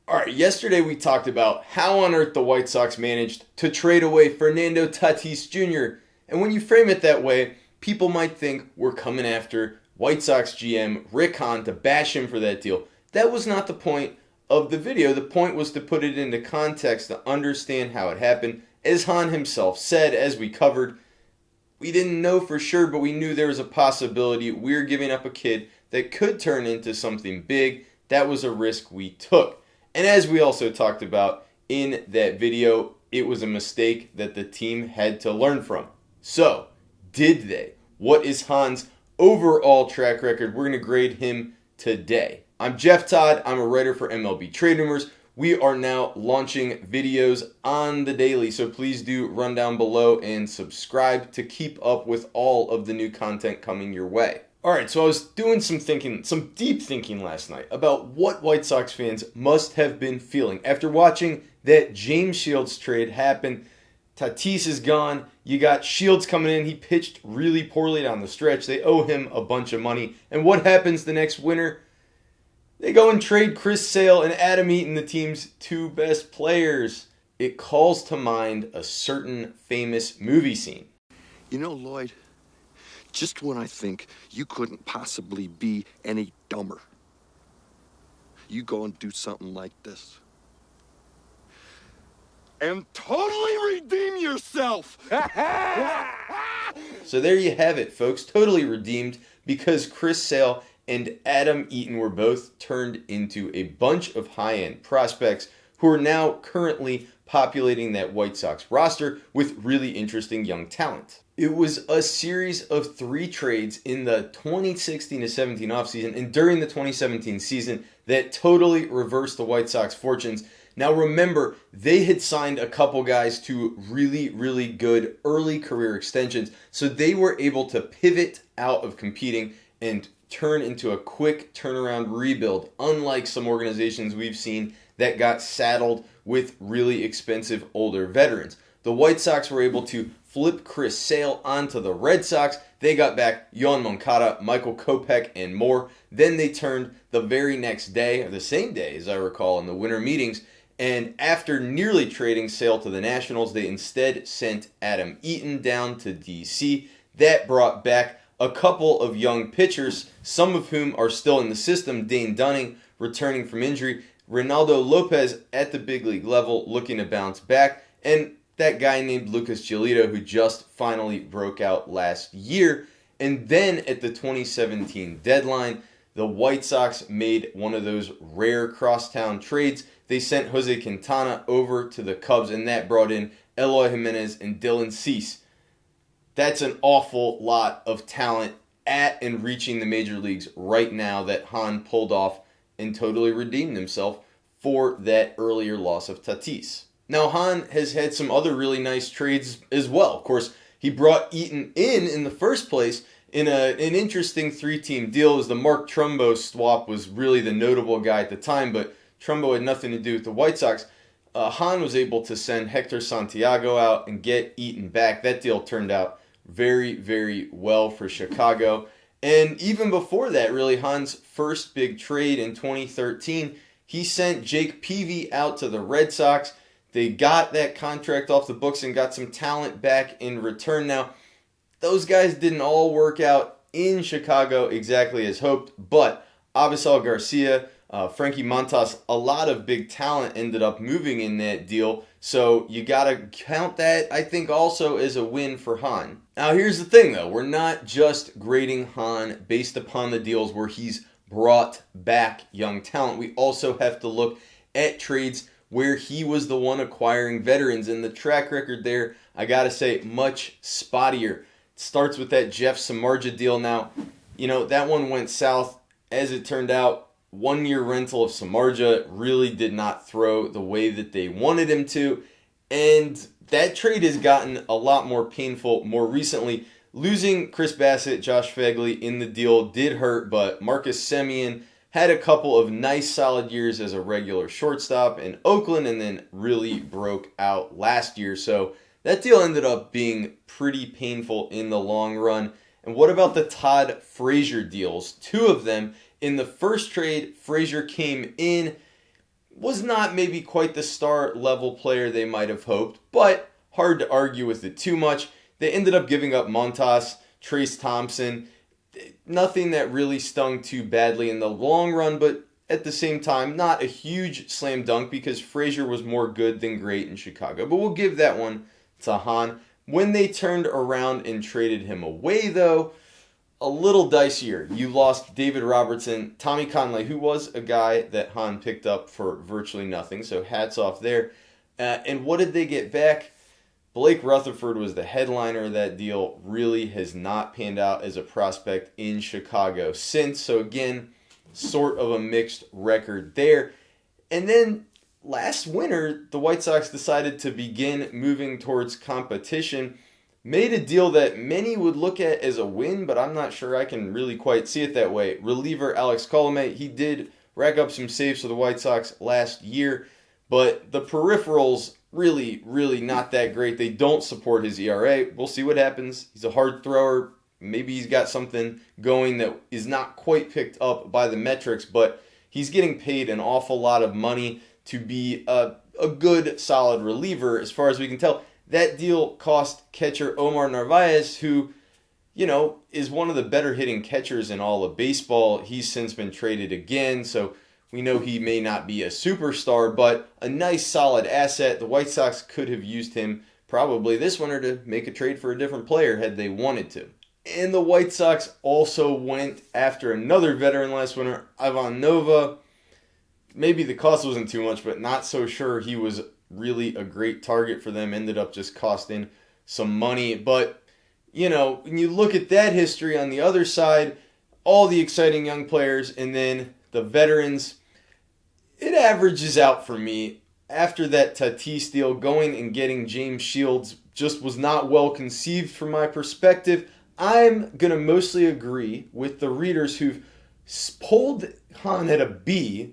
Alright, yesterday we talked about how on earth the White Sox managed to trade away Fernando Tatis Jr. And when you frame it that way, people might think we're coming after White Sox GM Rick Hahn to bash him for that deal. That was not the point of the video. The point was to put it into context to understand how it happened. As Hahn himself said, as we covered, we didn't know for sure, but we knew there was a possibility we were giving up a kid that could turn into something big. That was a risk we took. And as we also talked about in that video, it was a mistake that the team had to learn from. So, did they? What is Hahn's overall track record? We're going to grade him today. I'm Jeff Todd. I'm a writer for MLB Trade Rumors. We are now launching videos on the daily, so please do run down below and subscribe to keep up with all of the new content coming your way. Alright, so I was doing some deep thinking last night about what White Sox fans must have been feeling after watching that James Shields trade happen. Tatis is gone. You got Shields coming in. He pitched really poorly down the stretch. They owe him a bunch of money. And what happens the next winter? They go and trade Chris Sale and Adam Eaton, the team's two best players. It calls to mind a certain famous movie scene. You know, Lloyd, just when I think you couldn't possibly be any dumber, you go and do something like this and totally redeem yourself. So there you have it, folks. Totally redeemed because Chris Sale and Adam Eaton were both turned into a bunch of high-end prospects who are now currently populating that White Sox roster with really interesting young talent. It was a series of 3 trades in the 2016-17 offseason and during the 2017 season that totally reversed the White Sox fortunes. Now remember, they had signed a couple guys to really, really good early career extensions, so they were able to pivot out of competing and turn into a quick turnaround rebuild, unlike some organizations we've seen that got saddled with really expensive older veterans. The White Sox were able to flip Chris Sale onto the Red Sox. They got back Yoan Moncada, Michael Kopech, and more. Then they turned the very next day, or the same day as I recall, in the winter meetings. And after nearly trading Sale to the Nationals, they instead sent Adam Eaton down to D.C. That brought back a couple of young pitchers, some of whom are still in the system. Dane Dunning returning from injury, Reynaldo Lopez at the big league level looking to bounce back, and that guy named Lucas Giolito who just finally broke out last year. And then at the 2017 deadline, the White Sox made one of those rare crosstown trades. They sent Jose Quintana over to the Cubs, and that brought in Eloy Jimenez and Dylan Cease. That's an awful lot of talent at and reaching the major leagues right now that Hahn pulled off and totally redeemed himself for that earlier loss of Tatis. Now, Hahn has had some other really nice trades as well. Of course, he brought Eaton in the first place in an interesting 3-team deal. As the Mark Trumbo swap was really the notable guy at the time, but Trumbo had nothing to do with the White Sox. Hahn was able to send Hector Santiago out and get Eaton back. That deal turned out very, very well for Chicago. And even before that, really, Hahn's first big trade in 2013, he sent Jake Peavy out to the Red Sox. They got that contract off the books and got some talent back in return. Now, those guys didn't all work out in Chicago exactly as hoped, but Avisal Garcia, Frankie Montas, a lot of big talent ended up moving in that deal. So you got to count that, I think, also as a win for Hahn. Now, here's the thing, though. We're not just grading Hahn based upon the deals where he's brought back young talent. We also have to look at trades where he was the one acquiring veterans. And the track record there, I got to say, much spottier. It starts with that Jeff Samardzija deal. Now, that one went south. As it turned out, 1-year rental of Samardzija really did not throw the way that they wanted him to. And that trade has gotten a lot more painful more recently. Losing Chris Bassett, Josh Phegley in the deal did hurt, but Marcus Semien had a couple of nice solid years as a regular shortstop in Oakland and then really broke out last year. So that deal ended up being pretty painful in the long run. And what about the Todd Frazier deals? 2 of them. In the first trade, Frazier came in. was not maybe quite the star level player they might have hoped, but hard to argue with it too much. They ended up giving up Montas, Trace Thompson. Nothing that really stung too badly in the long run, but at the same time, not a huge slam dunk because Frazier was more good than great in Chicago. But we'll give that one to Hahn. When they turned around and traded him away, though, a little dicier. You lost David Robertson, Tommy Conley, who was a guy that Hahn picked up for virtually nothing, so hats off there. And what did they get back? Blake Rutherford was the headliner of that deal. Really has not panned out as a prospect in Chicago since. So again, sort of a mixed record there. And then last winter, the White Sox decided to begin moving towards competition. Made a deal that many would look at as a win, but I'm not sure I can really quite see it that way. Reliever Alex Colomé, he did rack up some saves for the White Sox last year, but the peripherals really not that great. They don't support his ERA. We'll see what happens. He's a hard thrower. Maybe he's got something going that is not quite picked up by the metrics, but he's getting paid an awful lot of money to be a good, solid reliever as far as we can tell. That deal cost catcher Omar Narvaez, who, is one of the better hitting catchers in all of baseball. He's since been traded again, so we know he may not be a superstar, but a nice, solid asset. The White Sox could have used him probably this winter to make a trade for a different player had they wanted to. And the White Sox also went after another veteran last winter, Ivan Nova. Maybe the cost wasn't too much, but not so sure he was really a great target for them. Ended up just costing some money. But, when you look at that history on the other side, all the exciting young players and then the veterans, it averages out for me. After that Tatis deal, going and getting James Shields just was not well conceived from my perspective. I'm going to mostly agree with the readers who've pulled Hahn at a B.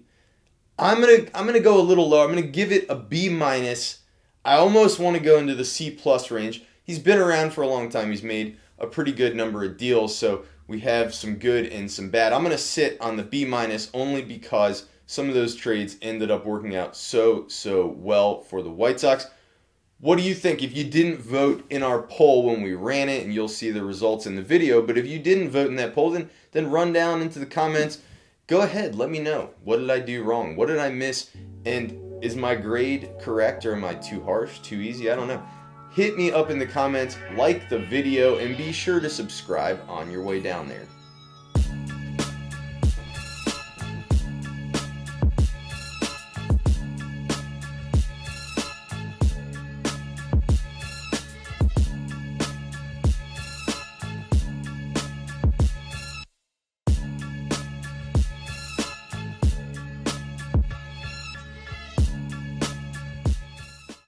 I'm gonna go a little lower. I'm gonna give it a B minus. I almost want to go into the C plus range. He's been around for a long time. He's made a pretty good number of deals, so we have some good and some bad. I'm gonna sit on the B minus only because some of those trades ended up working out so well for the White Sox. What do you think? If you didn't vote in our poll when we ran it, and you'll see the results in the video, but if you didn't vote in that poll, then run down into the comments. Go ahead, let me know. What did I do wrong? What did I miss? And is my grade correct, or am I too harsh, too easy? I don't know. Hit me up in the comments, like the video, and be sure to subscribe on your way down there.